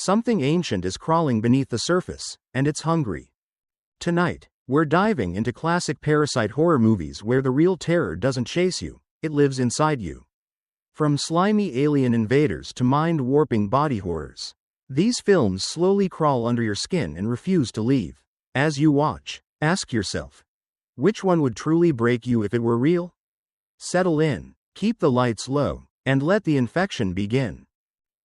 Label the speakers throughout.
Speaker 1: Something ancient is crawling beneath the surface, and it's hungry. Tonight, we're diving into classic Parasite horror movies where the real terror doesn't chase you, it lives inside you. From slimy alien invaders to mind-warping body horrors, these films slowly crawl under your skin and refuse to leave. As you watch, ask yourself, which one would truly break you if it were real? Settle in, keep the lights low, and let the infection begin.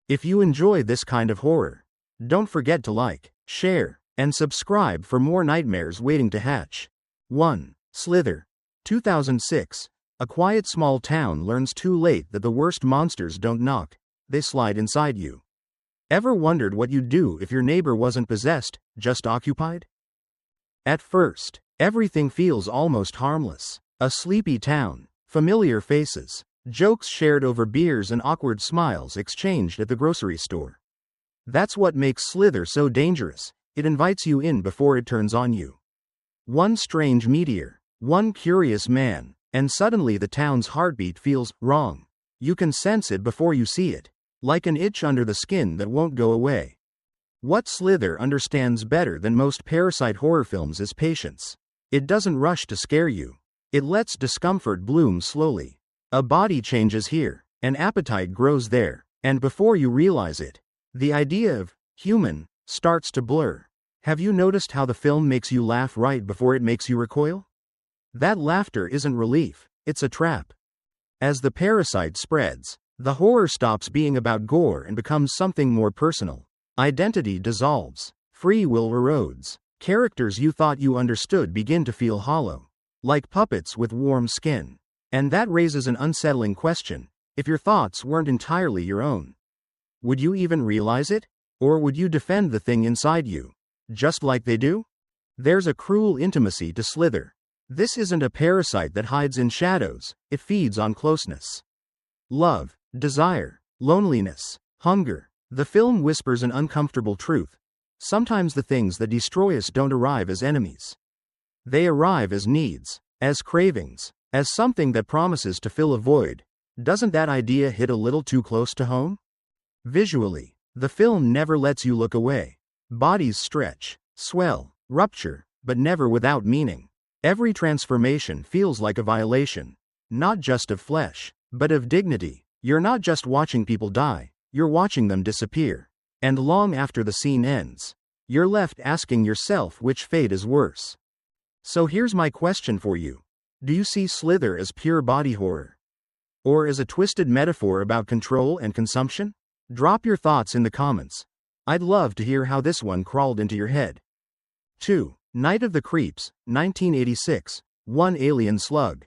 Speaker 1: If you enjoy this kind of horror, don't forget to like, share, and subscribe for more nightmares waiting to hatch. 1. Slither. 2006. A quiet small town learns too late that the worst monsters don't knock, they slide inside you. Ever wondered what you'd do if your neighbor wasn't possessed, just occupied? At first, everything feels almost harmless. A sleepy town, familiar faces, jokes shared over beers and awkward smiles exchanged at the grocery store. That's what makes Slither so dangerous. It invites you in before it turns on you. One strange meteor, one curious man, and suddenly the town's heartbeat feels wrong. You can sense it before you see it, like an itch under the skin that won't go away. What Slither understands better than most Parasite horror films is patience. It doesn't rush to scare you. It lets discomfort bloom slowly. A body changes here, an appetite grows there, and before you realize it, the idea of human starts to blur. Have you noticed how the film makes you laugh right before it makes you recoil? That laughter isn't relief, it's a trap. As the parasite spreads, the horror stops being about gore and becomes something more personal. Identity dissolves, free will erodes. Characters you thought you understood begin to feel hollow, like puppets with warm skin. And that raises an unsettling question: if your thoughts weren't entirely your own, would you even realize it? Or would you defend the thing inside you, just like they do? There's a cruel intimacy to Slither. This isn't a parasite that hides in shadows, it feeds on closeness. Love, desire, loneliness, hunger. The film whispers an uncomfortable truth. Sometimes the things that destroy us don't arrive as enemies. They arrive as needs, as cravings, as something that promises to fill a void. Doesn't that idea hit a little too close to home? Visually, the film never lets you look away. Bodies stretch, swell, rupture, but never without meaning. Every transformation feels like a violation, not just of flesh, but of dignity. You're not just watching people die, you're watching them disappear. And long after the scene ends, you're left asking yourself which fate is worse. So here's my question for you. Do you see Slither as pure body horror? Or as a twisted metaphor about control and consumption? Drop your thoughts in the comments. I'd love to hear how this one crawled into your head. 2. Night of the Creeps, 1986. One alien slug.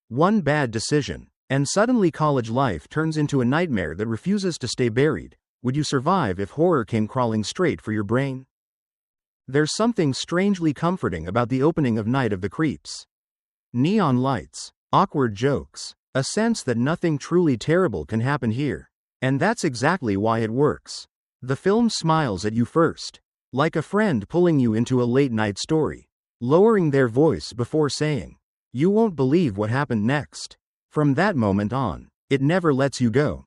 Speaker 1: One bad decision, and suddenly college life turns into a nightmare that refuses to stay buried. Would you survive if horror came crawling straight for your brain? There's something strangely comforting about the opening of Night of the Creeps. Neon lights, awkward jokes, a sense that nothing truly terrible can happen here. And that's exactly why it works. The film smiles at you first, like a friend pulling you into a late-night story, lowering their voice before saying, "You won't believe what happened next." From that moment on, it never lets you go.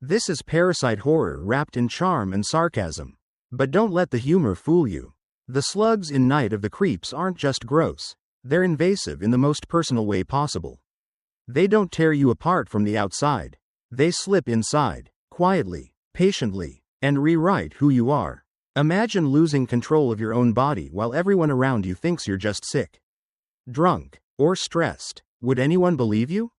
Speaker 1: This is Parasite horror wrapped in charm and sarcasm. But don't let the humor fool you. The slugs in Night of the Creeps aren't just gross, they're invasive in the most personal way possible. They don't tear you apart from the outside. They slip inside, quietly, patiently, and rewrite who you are. Imagine losing control of your own body while everyone around you thinks you're just sick, drunk, or stressed. Would anyone believe you?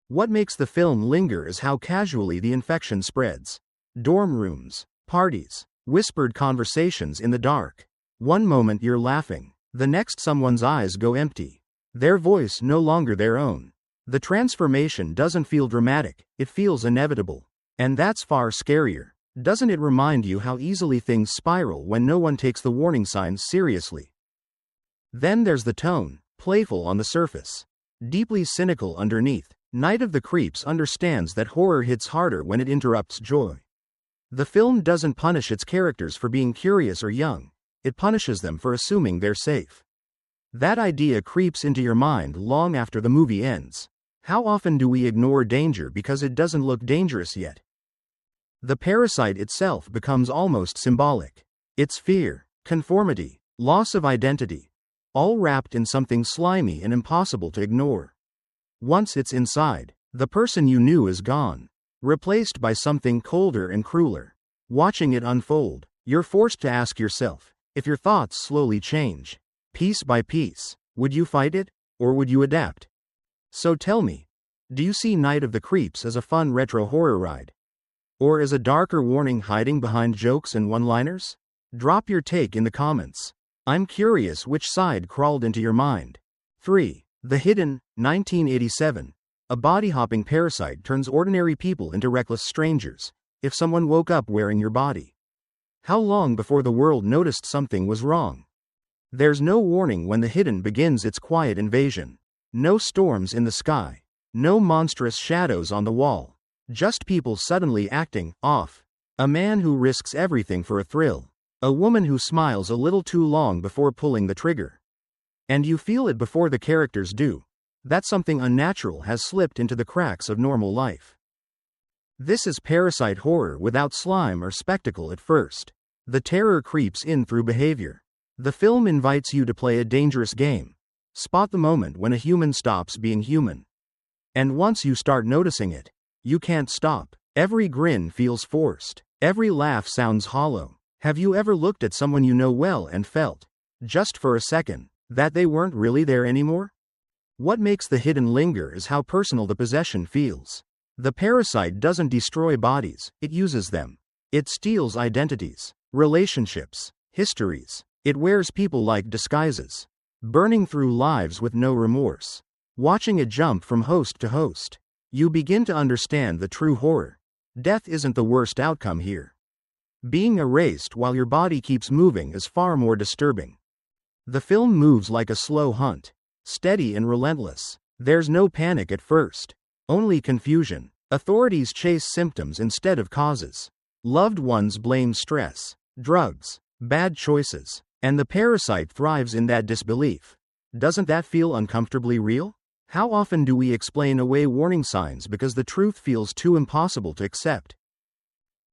Speaker 1: What makes the film linger is how casually the infection spreads. Dorm rooms, parties, whispered conversations in the dark. One moment you're laughing, the next someone's eyes go empty. Their voice no longer their own. The transformation doesn't feel dramatic, it feels inevitable. And that's far scarier. Doesn't it remind you how easily things spiral when no one takes the warning signs seriously? Then there's the tone, playful on the surface, deeply cynical underneath. Night of the Creeps understands that horror hits harder when it interrupts joy. The film doesn't punish its characters for being curious or young, it punishes them for assuming they're safe. That idea creeps into your mind long after the movie ends. How often do we ignore danger because it doesn't look dangerous yet? The parasite itself becomes almost symbolic. It's fear, conformity, loss of identity, all wrapped in something slimy and impossible to ignore. Once it's inside, the person you knew is gone, replaced by something colder and crueler. Watching it unfold, you're forced to ask yourself, if your thoughts slowly change, piece by piece, would you fight it, or would you adapt? So tell me, do you see Night of the Creeps as a fun retro horror ride? Or as a darker warning hiding behind jokes and one-liners? Drop your take in the comments. I'm curious which side crawled into your mind. 3. The Hidden, 1987. A body-hopping parasite turns ordinary people into reckless strangers, if someone woke up wearing your body. How long before the world noticed something was wrong? There's no warning when The Hidden begins its quiet invasion. No storms in the sky. No monstrous shadows on the wall. Just people suddenly acting off. A man who risks everything for a thrill. A woman who smiles a little too long before pulling the trigger. And you feel it before the characters do. That something unnatural has slipped into the cracks of normal life. This is parasite horror without slime or spectacle at first. The terror creeps in through behavior. The film invites you to play a dangerous game. Spot the moment when a human stops being human. And once you start noticing it, you can't stop. Every grin feels forced. Every laugh sounds hollow. Have you ever looked at someone you know well and felt, just for a second, that they weren't really there anymore? What makes The Hidden linger is how personal the possession feels. The parasite doesn't destroy bodies, it uses them. It steals identities, relationships, histories. It wears people like disguises, burning through lives with no remorse. Watching it jump from host to host, you begin to understand the true horror. Death isn't the worst outcome here. Being erased while your body keeps moving is far more disturbing. The film moves like a slow hunt, steady and relentless. There's no panic at first, only confusion. Authorities chase symptoms instead of causes. Loved ones blame stress, drugs, bad choices, and the parasite thrives in that disbelief. Doesn't that feel uncomfortably real? How often do we explain away warning signs because the truth feels too impossible to accept?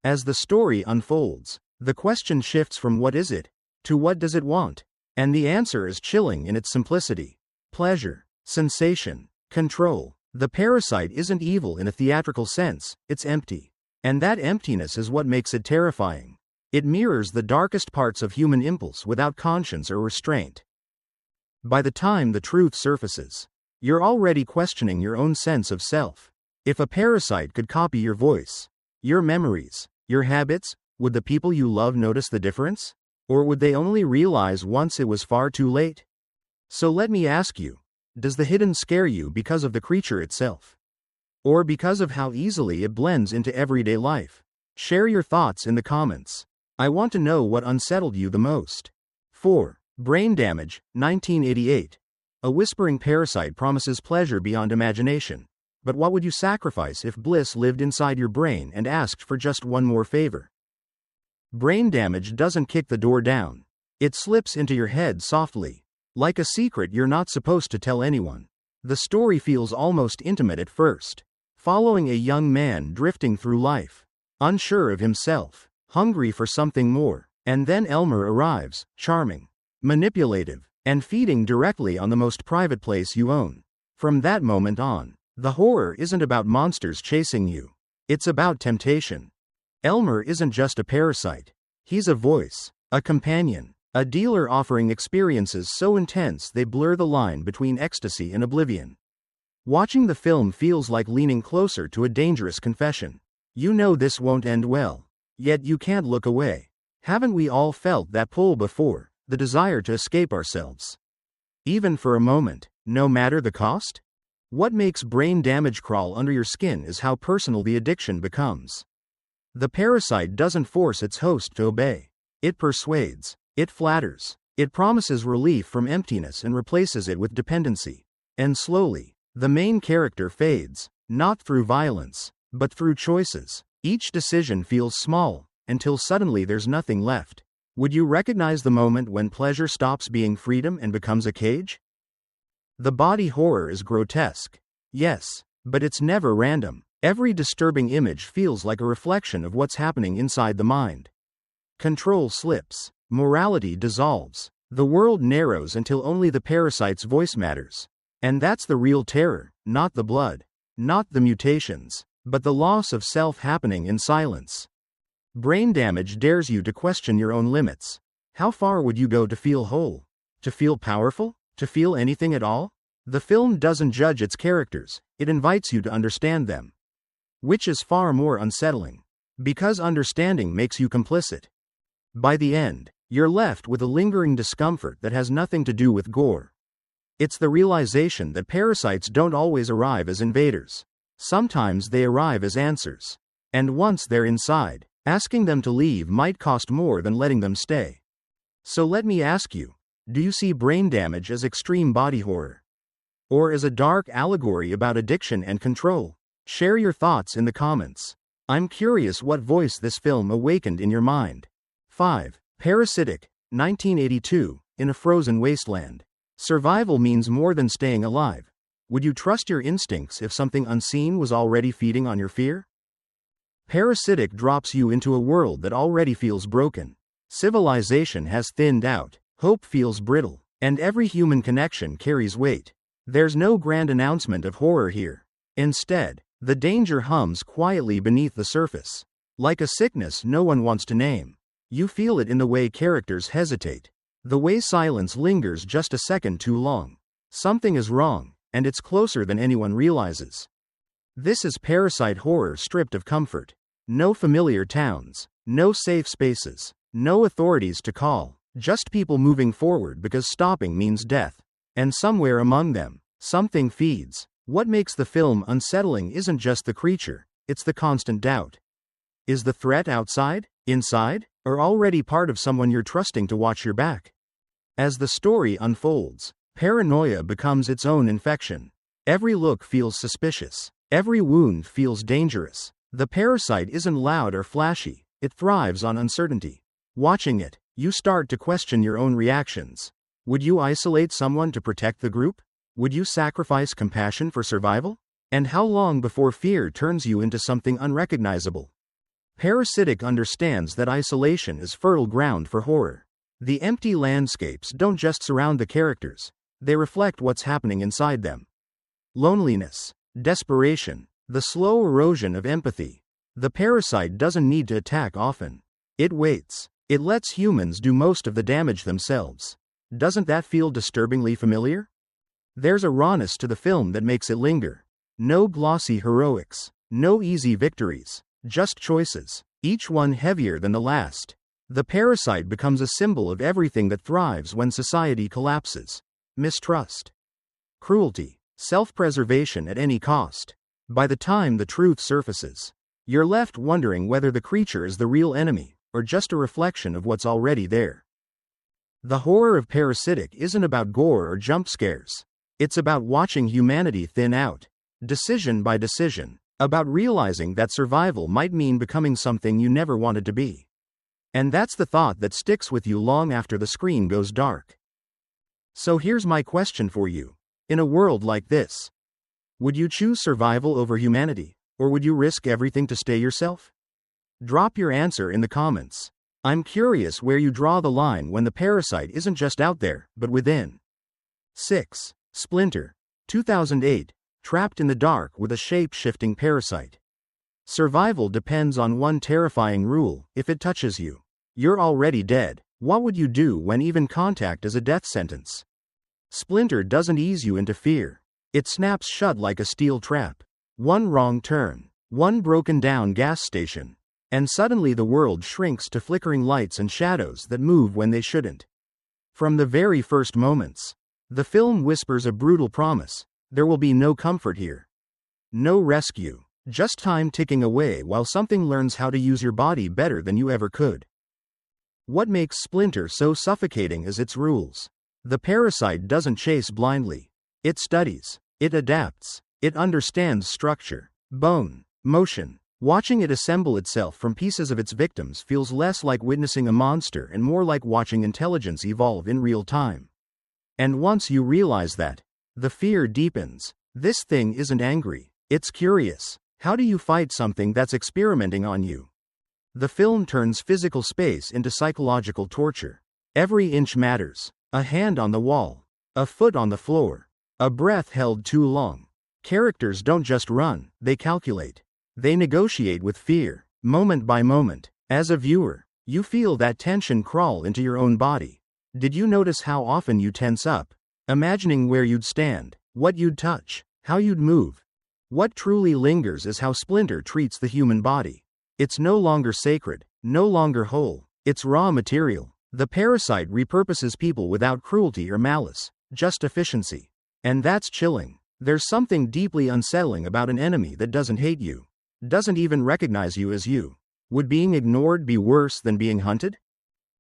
Speaker 1: As the story unfolds, the question shifts from what is it, to what does it want? And the answer is chilling in its simplicity. Pleasure, sensation, control. The parasite isn't evil in a theatrical sense, it's empty. And that emptiness is what makes it terrifying. It mirrors the darkest parts of human impulse without conscience or restraint. By the time the truth surfaces, you're already questioning your own sense of self. If a parasite could copy your voice, your memories, your habits, would the people you love notice the difference? Or would they only realize once it was far too late? So let me ask you, does The Hidden scare you because of the creature itself? Or because of how easily it blends into everyday life? Share your thoughts in the comments. I want to know what unsettled you the most. 4. Brain Damage, 1988. A whispering parasite promises pleasure beyond imagination. But what would you sacrifice if bliss lived inside your brain and asked for just one more favor? Brain damage doesn't kick the door down. It slips into your head softly, like a secret you're not supposed to tell anyone. The story feels almost intimate at first, following a young man drifting through life, unsure of himself, hungry for something more. And then Elmer arrives, charming, manipulative, and feeding directly on the most private place you own. From that moment on, the horror isn't about monsters chasing you. It's about temptation. Elmer isn't just a parasite. He's a voice, a companion, a dealer offering experiences so intense they blur the line between ecstasy and oblivion. Watching the film feels like leaning closer to a dangerous confession. You know this won't end well, yet you can't look away. Haven't we all felt that pull before? The desire to escape ourselves, even for a moment, no matter the cost? What makes Brain Damage crawl under your skin is how personal the addiction becomes. The parasite doesn't force its host to obey. It persuades, it flatters, it promises relief from emptiness and replaces it with dependency. And slowly, the main character fades, not through violence, but through choices. Each decision feels small, until suddenly there's nothing left. Would you recognize the moment when pleasure stops being freedom and becomes a cage? The body horror is grotesque. Yes, but it's never random. Every disturbing image feels like a reflection of what's happening inside the mind. Control slips. Morality dissolves. The world narrows until only the parasite's voice matters. And that's the real terror, not the blood, not the mutations, but the loss of self happening in silence. Brain damage dares you to question your own limits. How far would you go to feel whole? To feel powerful? To feel anything at all? The film doesn't judge its characters, it invites you to understand them. Which is far more unsettling. Because understanding makes you complicit. By the end, you're left with a lingering discomfort that has nothing to do with gore. It's the realization that parasites don't always arrive as invaders. Sometimes they arrive as answers. And once they're inside, asking them to leave might cost more than letting them stay. So let me ask you, do you see brain damage as extreme body horror? Or as a dark allegory about addiction and control? Share your thoughts in the comments. I'm curious what voice this film awakened in your mind. 5. Parasitic, 1982, in a frozen wasteland. Survival means more than staying alive. Would you trust your instincts if something unseen was already feeding on your fear? Parasitic drops you into a world that already feels broken. Civilization has thinned out, hope feels brittle, and every human connection carries weight. There's no grand announcement of horror here. Instead, the danger hums quietly beneath the surface. Like a sickness no one wants to name. You feel it in the way characters hesitate. The way silence lingers just a second too long. Something is wrong, and it's closer than anyone realizes. This is parasite horror stripped of comfort. No familiar towns, no safe spaces, no authorities to call, just people moving forward because stopping means death. And somewhere among them, something feeds. What makes the film unsettling isn't just the creature, it's the constant doubt. Is the threat outside, inside, or already part of someone you're trusting to watch your back? As the story unfolds, paranoia becomes its own infection. Every look feels suspicious. Every wound feels dangerous. The parasite isn't loud or flashy, it thrives on uncertainty. Watching it, you start to question your own reactions. Would you isolate someone to protect the group? Would you sacrifice compassion for survival? And how long before fear turns you into something unrecognizable? Parasitic understands that isolation is fertile ground for horror. The empty landscapes don't just surround the characters, they reflect what's happening inside them. Loneliness, desperation, the slow erosion of empathy. The parasite doesn't need to attack often. It waits. It lets humans do most of the damage themselves. Doesn't that feel disturbingly familiar? There's a rawness to the film that makes it linger. No glossy heroics, no easy victories, just choices, each one heavier than the last. The parasite becomes a symbol of everything that thrives when society collapses. Mistrust, cruelty, self-preservation at any cost. By the time the truth surfaces, you're left wondering whether the creature is the real enemy, or just a reflection of what's already there. The horror of Parasitic isn't about gore or jump scares. It's about watching humanity thin out, decision by decision, about realizing that survival might mean becoming something you never wanted to be. And that's the thought that sticks with you long after the screen goes dark. So here's my question for you. In a world like this, would you choose survival over humanity, or would you risk everything to stay yourself? Drop your answer in the comments. I'm curious where you draw the line when the parasite isn't just out there, but within. 6. Splinter, 2008, trapped in the dark with a shape-shifting parasite. Survival depends on one terrifying rule: if it touches you, you're already dead. What would you do when even contact is a death sentence? Splinter doesn't ease you into fear. It snaps shut like a steel trap. One wrong turn, one broken down gas station, and suddenly the world shrinks to flickering lights and shadows that move when they shouldn't. From the very first moments, the film whispers a brutal promise: there will be no comfort here. No rescue, just time ticking away while something learns how to use your body better than you ever could. What makes Splinter so suffocating is its rules. The parasite doesn't chase blindly. It studies, it adapts, it understands structure, bone, motion. Watching it assemble itself from pieces of its victims feels less like witnessing a monster and more like watching intelligence evolve in real time. And once you realize that, the fear deepens. This thing isn't angry, it's curious. How do you fight something that's experimenting on you? The film turns physical space into psychological torture. Every inch matters. A hand on the wall. A foot on the floor. A breath held too long. Characters don't just run, they calculate. They negotiate with fear, moment by moment. As a viewer, you feel that tension crawl into your own body. Did you notice how often you tense up, imagining where you'd stand, what you'd touch, how you'd move? What truly lingers is how Splinter treats the human body. It's no longer sacred, no longer whole, it's raw material. The parasite repurposes people without cruelty or malice, just efficiency. And that's chilling. There's something deeply unsettling about an enemy that doesn't hate you, doesn't even recognize you as you. Would being ignored be worse than being hunted?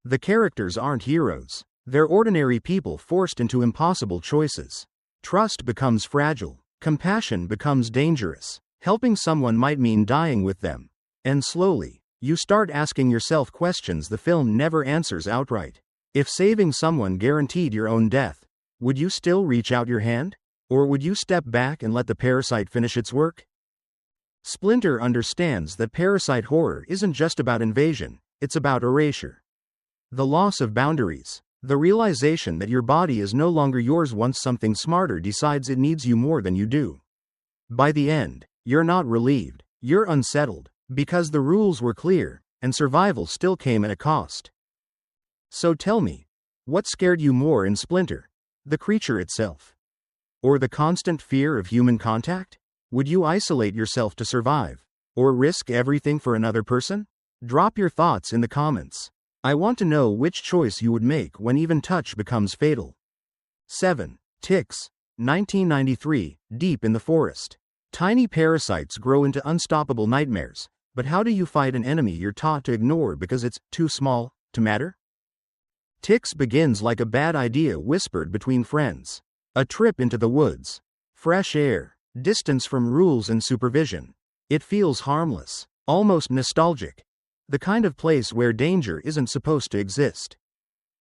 Speaker 1: The characters aren't heroes. They're ordinary people forced into impossible choices. Trust becomes fragile. Compassion becomes dangerous. Helping someone might mean dying with them. And slowly, you start asking yourself questions the film never answers outright. If saving someone guaranteed your own death, would you still reach out your hand? Or would you step back and let the parasite finish its work? Splinter understands that parasite horror isn't just about invasion, it's about erasure. The loss of boundaries. The realization that your body is no longer yours once something smarter decides it needs you more than you do. By the end, you're not relieved, you're unsettled, because the rules were clear, and survival still came at a cost. So tell me, what scared you more in Splinter? The creature itself? Or the constant fear of human contact? Would you isolate yourself to survive? Or risk everything for another person? Drop your thoughts in the comments. I want to know which choice you would make when even touch becomes fatal. 7. Ticks. 1993, deep in the forest. Tiny parasites grow into unstoppable nightmares, but how do you fight an enemy you're taught to ignore because it's too small to matter? Ticks begins like a bad idea whispered between friends. A trip into the woods. Fresh air. Distance from rules and supervision. It feels harmless, almost nostalgic. The kind of place where danger isn't supposed to exist.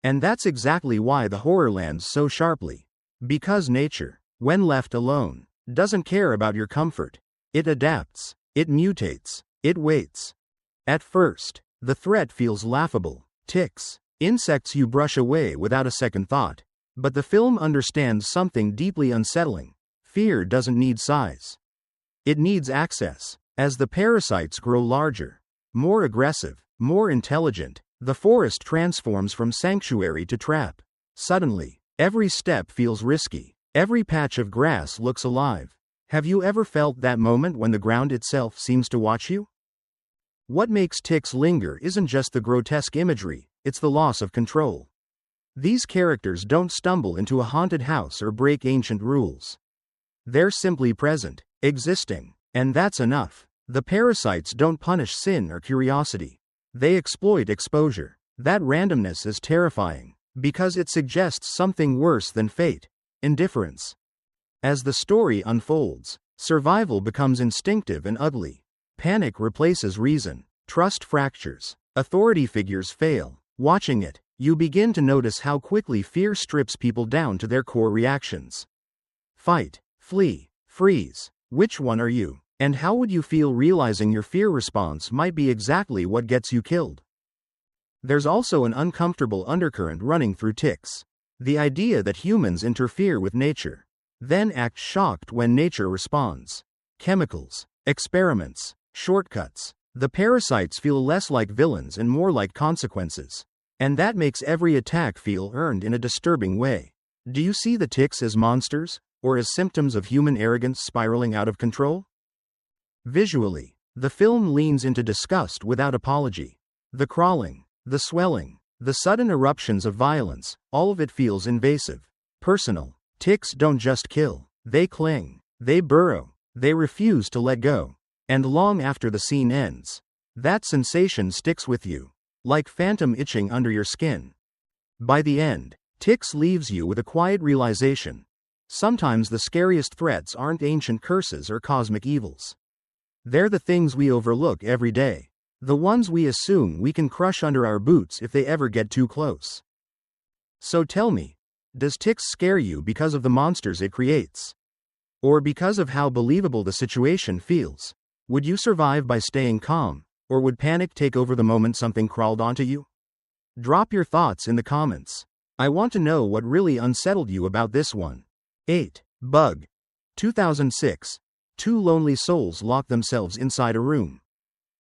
Speaker 1: And that's exactly why the horror lands so sharply. Because nature, when left alone, doesn't care about your comfort. It adapts, it mutates, it waits. At first, the threat feels laughable. Ticks, insects you brush away without a second thought. But the film understands something deeply unsettling. Fear doesn't need size. It needs access. As the parasites grow larger, more aggressive, more intelligent, the forest transforms from sanctuary to trap. Suddenly, every step feels risky. Every patch of grass looks alive. Have you ever felt that moment when the ground itself seems to watch you? What makes ticks linger isn't just the grotesque imagery, it's the loss of control. These characters don't stumble into a haunted house or break ancient rules. They're simply present, existing, and that's enough. The parasites don't punish sin or curiosity. They exploit exposure. That randomness is terrifying, because it suggests something worse than fate: indifference. As the story unfolds, survival becomes instinctive and ugly. Panic replaces reason. Trust fractures. Authority figures fail. Watching it, you begin to notice how quickly fear strips people down to their core reactions. Fight, flee, freeze. Which one are you? And how would you feel realizing your fear response might be exactly what gets you killed? There's also an uncomfortable undercurrent running through ticks. The idea that humans interfere with nature, then act shocked when nature responds. Chemicals, experiments, shortcuts. The parasites feel less like villains and more like consequences. And that makes every attack feel earned in a disturbing way. Do you see the ticks as monsters, or as symptoms of human arrogance spiraling out of control? Visually, the film leans into disgust without apology. The crawling, the swelling, the sudden eruptions of violence, all of it feels invasive, personal. Ticks don't just kill, they cling, they burrow, they refuse to let go. And long after the scene ends, that sensation sticks with you, like phantom itching under your skin. By the end, Ticks leaves you with a quiet realization. Sometimes the scariest threats aren't ancient curses or cosmic evils. They're the things we overlook every day. The ones we assume we can crush under our boots if they ever get too close. So tell me, does Ticks scare you because of the monsters it creates? Or because of how believable the situation feels? Would you survive by staying calm, or would panic take over the moment something crawled onto you? Drop your thoughts in the comments. I want to know what really unsettled you about this one. 8. Bug. 2006. Two lonely souls lock themselves inside a room,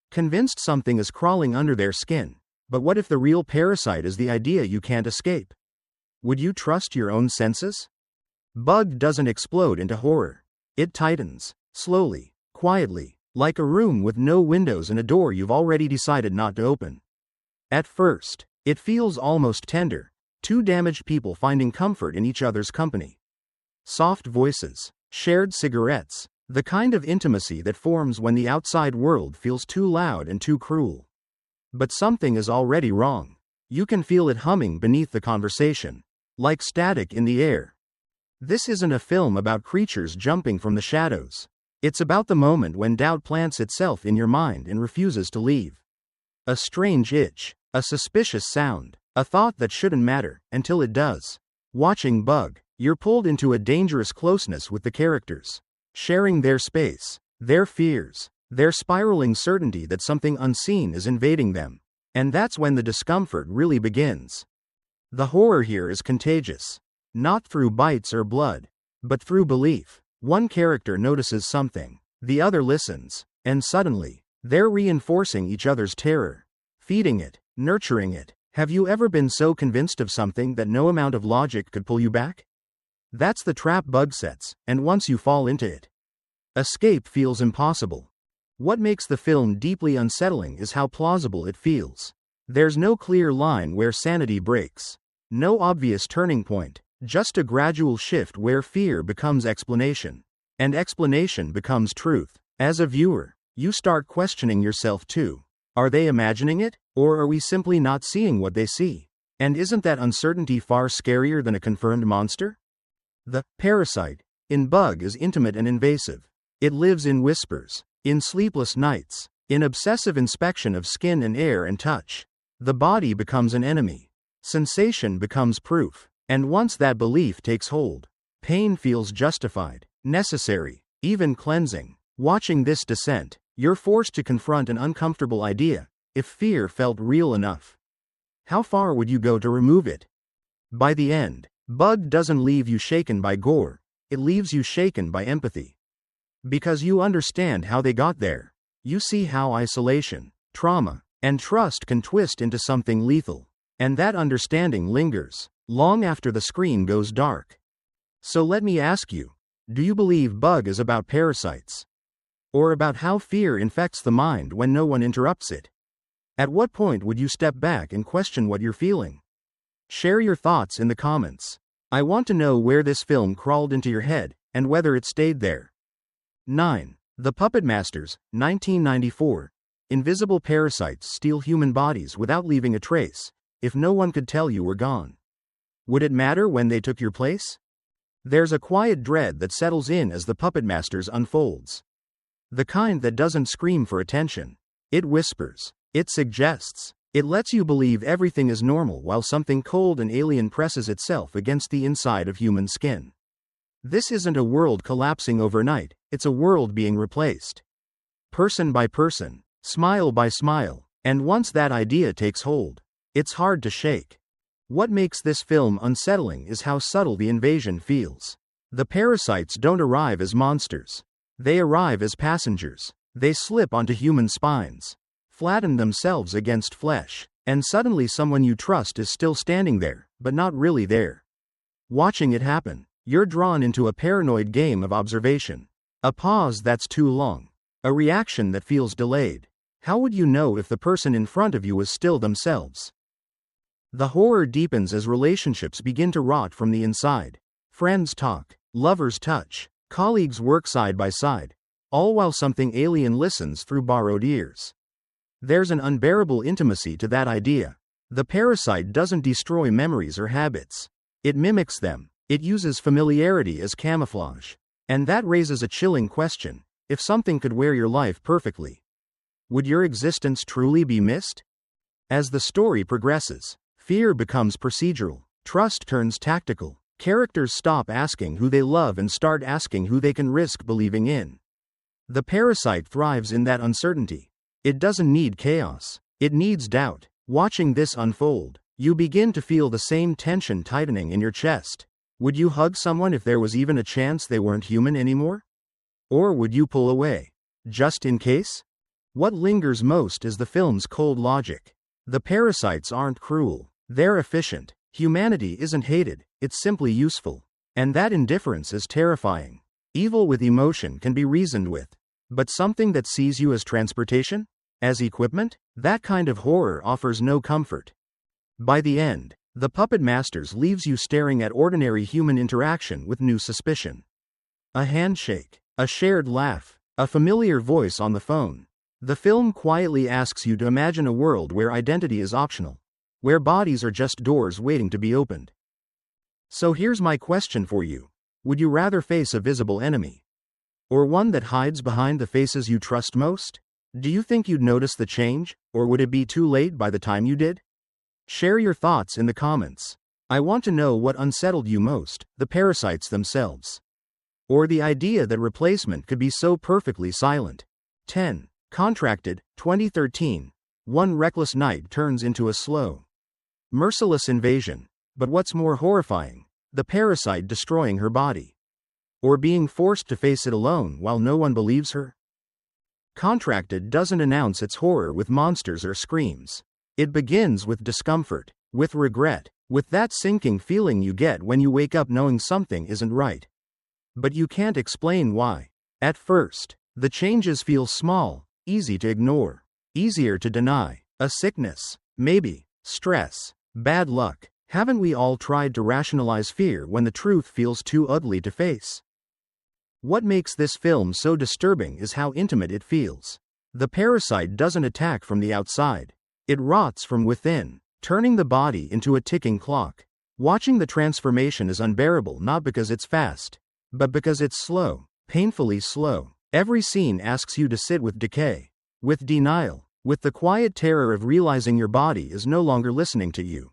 Speaker 1: convinced something is crawling under their skin. But what if the real parasite is the idea you can't escape? Would you trust your own senses? Bug doesn't explode into horror. It tightens, slowly, quietly, like a room with no windows and a door you've already decided not to open. At first, it feels almost tender, two damaged people finding comfort in each other's company. Soft voices, shared cigarettes, the kind of intimacy that forms when the outside world feels too loud and too cruel. But something is already wrong. You can feel it humming beneath the conversation, like static in the air. This isn't a film about creatures jumping from the shadows. It's about the moment when doubt plants itself in your mind and refuses to leave. A strange itch, a suspicious sound, a thought that shouldn't matter, until it does. Watching Bug, you're pulled into a dangerous closeness with the characters, sharing their space, their fears, their spiraling certainty that something unseen is invading them. And that's when the discomfort really begins. The horror here is contagious. Not through bites or blood, but through belief. One character notices something, the other listens, and suddenly, they're reinforcing each other's terror, feeding it, nurturing it. Have you ever been so convinced of something that no amount of logic could pull you back? That's the trap Bug sets, and once you fall into it, escape feels impossible. What makes the film deeply unsettling is how plausible it feels. There's no clear line where sanity breaks, no obvious turning point. Just a gradual shift where fear becomes explanation, and explanation becomes truth. As a viewer, you start questioning yourself too. Are they imagining it, or are we simply not seeing what they see? And isn't that uncertainty far scarier than a confirmed monster? The parasite in Bug is intimate and invasive. It lives in whispers, in sleepless nights, in obsessive inspection of skin and air and touch. The body becomes an enemy. Sensation becomes proof. And once that belief takes hold, pain feels justified, necessary, even cleansing. Watching this descent, you're forced to confront an uncomfortable idea. If fear felt real enough, how far would you go to remove it? By the end, Bug doesn't leave you shaken by gore, it leaves you shaken by empathy. Because you understand how they got there. You see how isolation, trauma, and trust can twist into something lethal. And that understanding lingers long after the screen goes dark. So let me ask you, do you believe Bug is about parasites? Or about how fear infects the mind when no one interrupts it? At what point would you step back and question what you're feeling? Share your thoughts in the comments. I want to know where this film crawled into your head, and whether it stayed there. 9. The Puppet Masters, 1994. Invisible parasites steal human bodies without leaving a trace. If no one could tell you were gone, would it matter when they took your place? There's a quiet dread that settles in as the Puppet Masters unfolds. The kind that doesn't scream for attention. It whispers. It suggests. It lets you believe everything is normal while something cold and alien presses itself against the inside of human skin. This isn't a world collapsing overnight, it's a world being replaced. Person by person, smile by smile, and once that idea takes hold, it's hard to shake. What makes this film unsettling is how subtle the invasion feels. The parasites don't arrive as monsters. They arrive as passengers. They slip onto human spines, flatten themselves against flesh, and suddenly someone you trust is still standing there, but not really there. Watching it happen, you're drawn into a paranoid game of observation. A pause that's too long. A reaction that feels delayed. How would you know if the person in front of you is still themselves? The horror deepens as relationships begin to rot from the inside. Friends talk, lovers touch, colleagues work side by side, all while something alien listens through borrowed ears. There's an unbearable intimacy to that idea. The parasite doesn't destroy memories or habits. It mimics them. It uses familiarity as camouflage. And that raises a chilling question. If something could wear your life perfectly, would your existence truly be missed? As the story progresses, fear becomes procedural. Trust turns tactical. Characters stop asking who they love and start asking who they can risk believing in. The parasite thrives in that uncertainty. It doesn't need chaos. It needs doubt. Watching this unfold, you begin to feel the same tension tightening in your chest. Would you hug someone if there was even a chance they weren't human anymore? Or would you pull away, just in case? What lingers most is the film's cold logic. The parasites aren't cruel. They're efficient. Humanity isn't hated, it's simply useful. And that indifference is terrifying. Evil with emotion can be reasoned with. But something that sees you as transportation? As equipment? That kind of horror offers no comfort. By the end, the Puppet Masters leaves you staring at ordinary human interaction with new suspicion. A handshake, a shared laugh, a familiar voice on the phone. The film quietly asks you to imagine a world where identity is optional, where bodies are just doors waiting to be opened. So here's my question for you. Would you rather face a visible enemy? Or one that hides behind the faces you trust most? Do you think you'd notice the change, or would it be too late by the time you did? Share your thoughts in the comments. I want to know what unsettled you most, the parasites themselves, or the idea that replacement could be so perfectly silent. 10. Contracted, 2013. One reckless night turns into a slow, merciless invasion. But what's more horrifying? The parasite destroying her body. Or being forced to face it alone while no one believes her? Contracted doesn't announce its horror with monsters or screams. It begins with discomfort, with regret, with that sinking feeling you get when you wake up knowing something isn't right. But you can't explain why. At first, the changes feel small, easy to ignore, easier to deny. A sickness, maybe, stress, bad luck. Haven't we all tried to rationalize fear when the truth feels too ugly to face? What makes this film so disturbing is how intimate it feels. The parasite doesn't attack from the outside. It rots from within, turning the body into a ticking clock. Watching the transformation is unbearable not because it's fast, but because it's slow, painfully slow. Every scene asks you to sit with decay, with denial, with the quiet terror of realizing your body is no longer listening to you.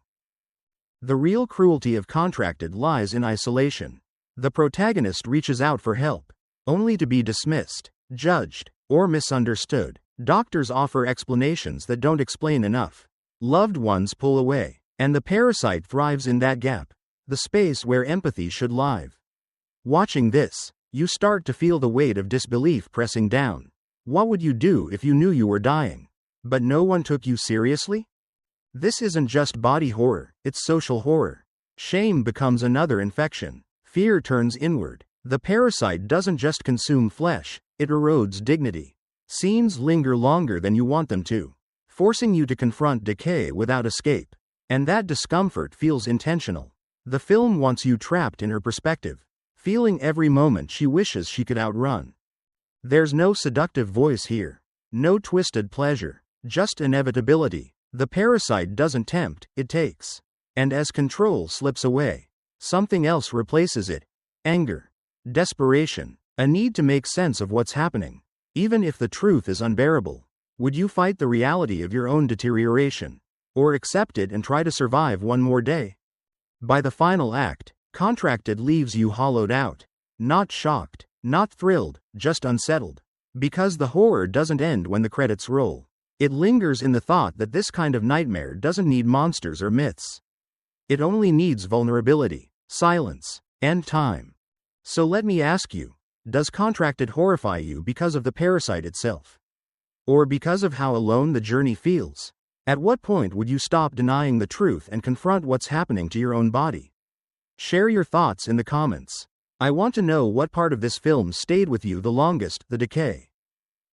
Speaker 1: The real cruelty of Contracted lies in isolation. The protagonist reaches out for help, only to be dismissed, judged, or misunderstood. Doctors offer explanations that don't explain enough. Loved ones pull away, and the parasite thrives in that gap, the space where empathy should live. Watching this, you start to feel the weight of disbelief pressing down. What would you do if you knew you were dying, but no one took you seriously? This isn't just body horror, it's social horror. Shame becomes another infection. Fear turns inward. The parasite doesn't just consume flesh, it erodes dignity. Scenes linger longer than you want them to, forcing you to confront decay without escape. And that discomfort feels intentional. The film wants you trapped in her perspective, feeling every moment she wishes she could outrun. There's no seductive voice here, no twisted pleasure, just inevitability. The parasite doesn't tempt, it takes. And as control slips away, something else replaces it. Anger, desperation, a need to make sense of what's happening. Even if the truth is unbearable, would you fight the reality of your own deterioration, or accept it and try to survive one more day? By the final act, Contracted leaves you hollowed out. Not shocked, not thrilled, just unsettled. Because the horror doesn't end when the credits roll. It lingers in the thought that this kind of nightmare doesn't need monsters or myths. It only needs vulnerability, silence, and time. So let me ask you, does Contracted horrify you because of the parasite itself? Or because of how alone the journey feels? At what point would you stop denying the truth and confront what's happening to your own body? Share your thoughts in the comments. I want to know what part of this film stayed with you the longest, the decay,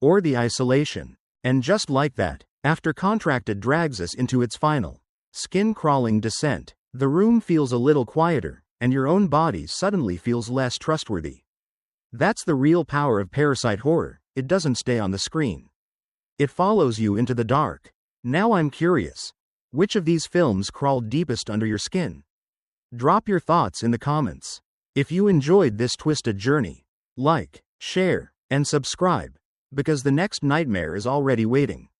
Speaker 1: or the isolation. And just like that, after Contracted drags us into its final, skin-crawling descent, the room feels a little quieter, and your own body suddenly feels less trustworthy. That's the real power of parasite horror. It doesn't stay on the screen. It follows you into the dark. Now I'm curious, which of these films crawled deepest under your skin? Drop your thoughts in the comments. If you enjoyed this twisted journey, like, share, and subscribe, because the next nightmare is already waiting.